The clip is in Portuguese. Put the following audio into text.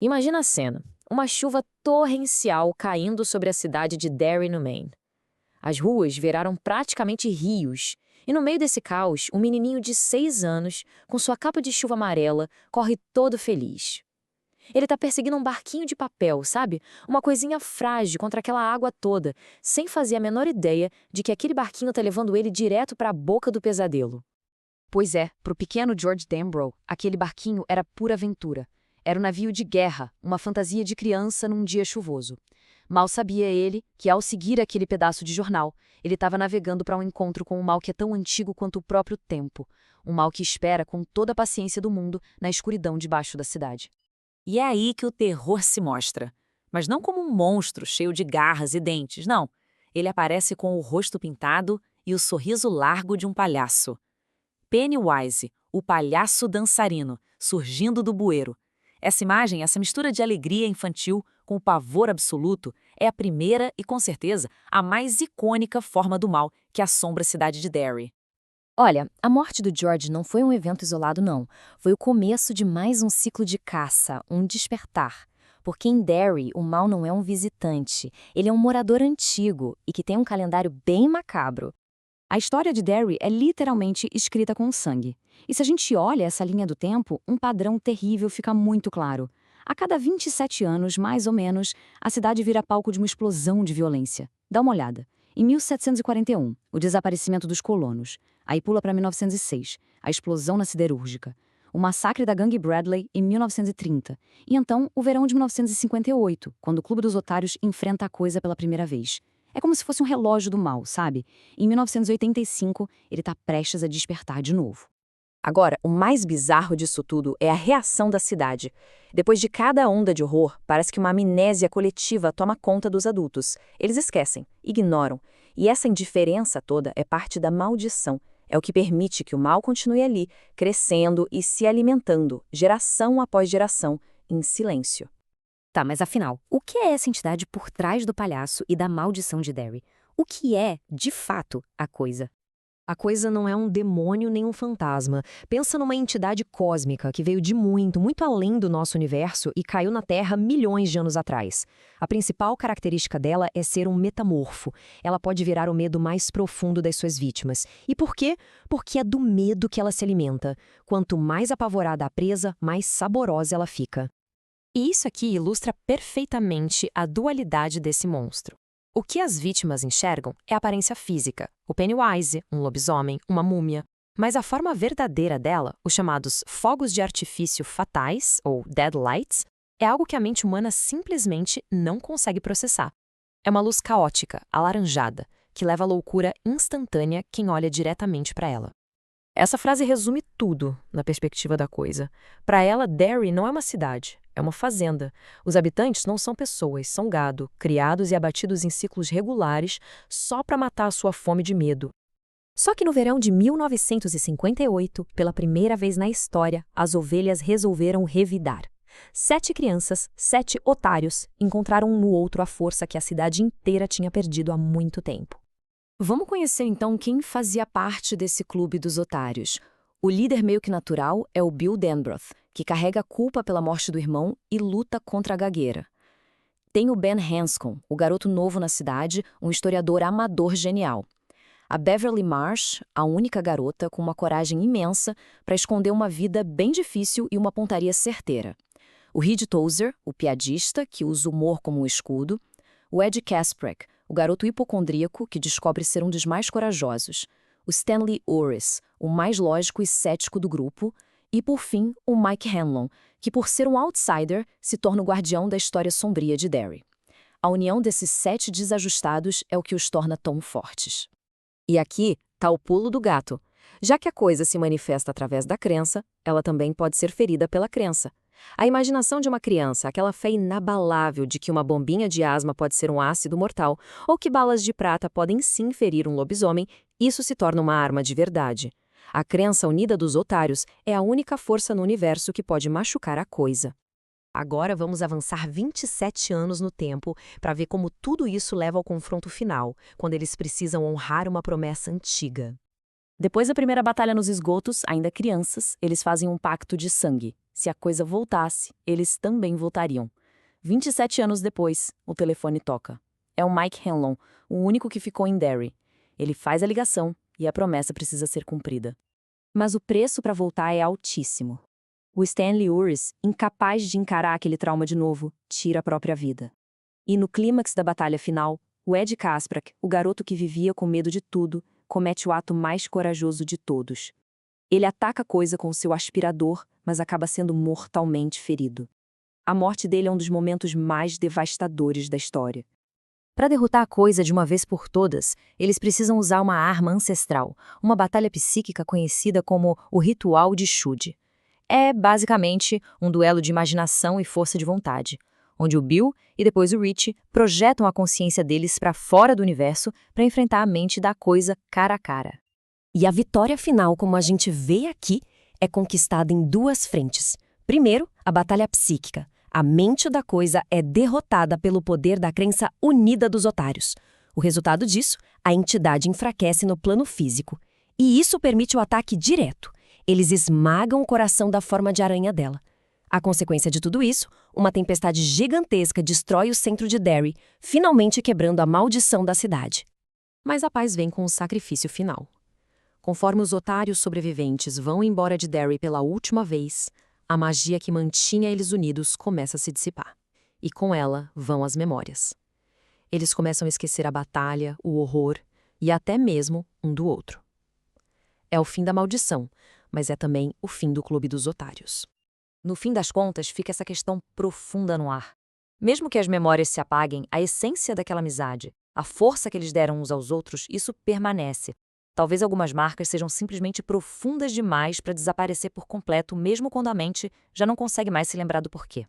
Imagina a cena: uma chuva torrencial caindo sobre a cidade de Derry, no Maine. As ruas viraram praticamente rios, e no meio desse caos, um menininho de 6 anos, com sua capa de chuva amarela, corre todo feliz. Ele está perseguindo um barquinho de papel, sabe? Uma coisinha frágil contra aquela água toda, sem fazer a menor ideia de que aquele barquinho está levando ele direto para a boca do pesadelo. Pois é, para o pequeno George Denbrough, aquele barquinho era pura aventura. Era um navio de guerra, uma fantasia de criança num dia chuvoso. Mal sabia ele que, ao seguir aquele pedaço de jornal, ele estava navegando para um encontro com um mal que é tão antigo quanto o próprio tempo. Um mal que espera com toda a paciência do mundo na escuridão debaixo da cidade. E é aí que o terror se mostra. Mas não como um monstro cheio de garras e dentes, não. Ele aparece com o rosto pintado e o sorriso largo de um palhaço. Pennywise, o palhaço dançarino, surgindo do bueiro. Essa imagem, essa mistura de alegria infantil com o pavor absoluto, é a primeira e, com certeza, a mais icônica forma do mal que assombra a cidade de Derry. Olha, a morte do George não foi um evento isolado, não. Foi o começo de mais um ciclo de caça, um despertar. Porque em Derry, o mal não é um visitante, ele é um morador antigo e que tem um calendário bem macabro. A história de Derry é literalmente escrita com sangue. E se a gente olha essa linha do tempo, um padrão terrível fica muito claro. A cada 27 anos, mais ou menos, a cidade vira palco de uma explosão de violência. Dá uma olhada. Em 1741, o desaparecimento dos colonos. Aí pula para 1906, a explosão na siderúrgica. O massacre da gangue Bradley em 1930. E então, o verão de 1958, quando o Clube dos Otários enfrenta a coisa pela primeira vez. É como se fosse um relógio do mal, sabe? Em 1985, ele está prestes a despertar de novo. Agora, o mais bizarro disso tudo é a reação da cidade. Depois de cada onda de horror, parece que uma amnésia coletiva toma conta dos adultos. Eles esquecem, ignoram. E essa indiferença toda é parte da maldição. É o que permite que o mal continue ali, crescendo e se alimentando, geração após geração, em silêncio. Tá, mas afinal, o que é essa entidade por trás do palhaço e da maldição de Derry? O que é, de fato, a coisa? A coisa não é um demônio nem um fantasma. Pensa numa entidade cósmica que veio de muito, muito além do nosso universo e caiu na Terra milhões de anos atrás. A principal característica dela é ser um metamorfo. Ela pode virar o medo mais profundo das suas vítimas. E por quê? Porque é do medo que ela se alimenta. Quanto mais apavorada a presa, mais saborosa ela fica. E isso aqui ilustra perfeitamente a dualidade desse monstro. O que as vítimas enxergam é a aparência física, o Pennywise, um lobisomem, uma múmia. Mas a forma verdadeira dela, os chamados fogos de artifício fatais, ou deadlights, é algo que a mente humana simplesmente não consegue processar. É uma luz caótica, alaranjada, que leva à loucura instantânea quem olha diretamente para ela. Essa frase resume tudo na perspectiva da coisa. Para ela, Derry não é uma cidade, é uma fazenda. Os habitantes não são pessoas, são gado, criados e abatidos em ciclos regulares só para matar a sua fome de medo. Só que no verão de 1958, pela primeira vez na história, as ovelhas resolveram revidar. 7 crianças, 7 otários, encontraram um no outro a força que a cidade inteira tinha perdido há muito tempo. Vamos conhecer então quem fazia parte desse clube dos otários. O líder meio que natural é o Bill Denbrough, que carrega a culpa pela morte do irmão e luta contra a gagueira. Tem o Ben Hanscom, o garoto novo na cidade, um historiador amador genial. A Beverly Marsh, a única garota com uma coragem imensa para esconder uma vida bem difícil e uma pontaria certeira. O Reed Tozer, o piadista, que usa o humor como um escudo. O Ed Kasprek, o garoto hipocondríaco que descobre ser um dos mais corajosos. O Stanley Orris, o mais lógico e cético do grupo. E, por fim, o Mike Hanlon, que, por ser um outsider, se torna o guardião da história sombria de Derry. A união desses 7 desajustados é o que os torna tão fortes. E aqui está o pulo do gato. Já que a coisa se manifesta através da crença, ela também pode ser ferida pela crença. A imaginação de uma criança, aquela fé inabalável de que uma bombinha de asma pode ser um ácido mortal, ou que balas de prata podem sim ferir um lobisomem, isso se torna uma arma de verdade. A crença unida dos otários é a única força no universo que pode machucar a coisa. Agora vamos avançar 27 anos no tempo para ver como tudo isso leva ao confronto final, quando eles precisam honrar uma promessa antiga. Depois da primeira batalha nos esgotos, ainda crianças, eles fazem um pacto de sangue. Se a coisa voltasse, eles também voltariam. 27 anos depois, o telefone toca. É o Mike Hanlon, o único que ficou em Derry. Ele faz a ligação e a promessa precisa ser cumprida. Mas o preço para voltar é altíssimo. O Stanley Uris, incapaz de encarar aquele trauma de novo, tira a própria vida. E no clímax da batalha final, o Ed Kasprak, o garoto que vivia com medo de tudo, comete o ato mais corajoso de todos. Ele ataca a coisa com seu aspirador, mas acaba sendo mortalmente ferido. A morte dele é um dos momentos mais devastadores da história. Para derrotar a coisa de uma vez por todas, eles precisam usar uma arma ancestral, uma batalha psíquica conhecida como o Ritual de Shude. É, basicamente, um duelo de imaginação e força de vontade, onde o Bill e depois o Rich projetam a consciência deles para fora do universo para enfrentar a mente da coisa cara a cara. E a vitória final, como a gente vê aqui, é conquistada em duas frentes. Primeiro, a batalha psíquica. A mente da coisa é derrotada pelo poder da crença unida dos otários. O resultado disso, a entidade enfraquece no plano físico. E isso permite o ataque direto. Eles esmagam o coração da forma de aranha dela. A consequência de tudo isso, uma tempestade gigantesca destrói o centro de Derry, finalmente quebrando a maldição da cidade. Mas a paz vem com o sacrifício final. Conforme os otários sobreviventes vão embora de Derry pela última vez, a magia que mantinha eles unidos começa a se dissipar. E com ela vão as memórias. Eles começam a esquecer a batalha, o horror e até mesmo um do outro. É o fim da maldição, mas é também o fim do Clube dos Otários. No fim das contas, fica essa questão profunda no ar. Mesmo que as memórias se apaguem, a essência daquela amizade, a força que eles deram uns aos outros, isso permanece. Talvez algumas marcas sejam simplesmente profundas demais para desaparecer por completo, mesmo quando a mente já não consegue mais se lembrar do porquê.